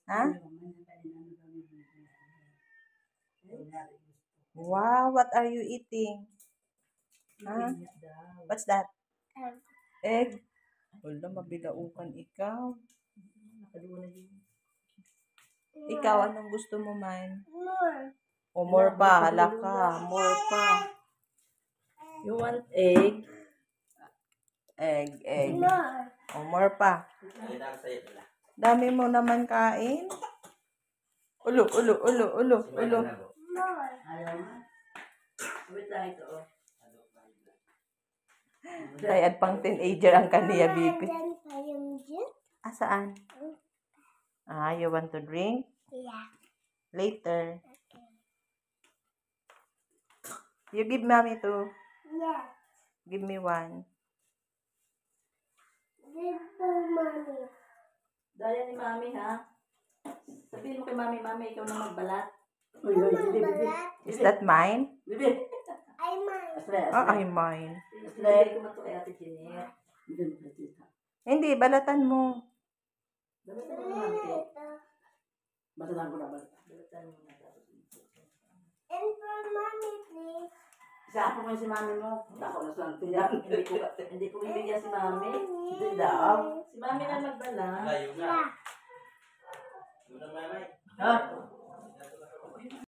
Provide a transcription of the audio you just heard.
Ha? Wow, what are you eating? Huh? What's that? Egg? Wala, mabilaukan ikaw. Ikaw, anong gusto mo, man? O, more pa. Hala ka. More pa. You want egg? Egg. O, more pa. Dami mo naman kain. Ulo. Ayaw nga. Wait lang ito, oh. Tayad pang teenager ang kaniya, baby. Saan? You want to drink? Yeah. Later. You give mommy two. Yeah. Give me one. Give to mommy. Daya ni mami, ha? Sabihin mo kay mami, ikaw na magbalat. Is that mine? Bibi. I mine. I mine. Lagay ko na ito kay Ate Jeanette. Hindi, balatan mo. Balatan mo naman, Kate. Balatan ko na. Balatan mo na. And for mommy, please. Isa mo si mami mo. Ako na saan tiyan. Hindi ko bibigyan si mami. Hindi daw. Si mami na magbala. Yeah. Ha?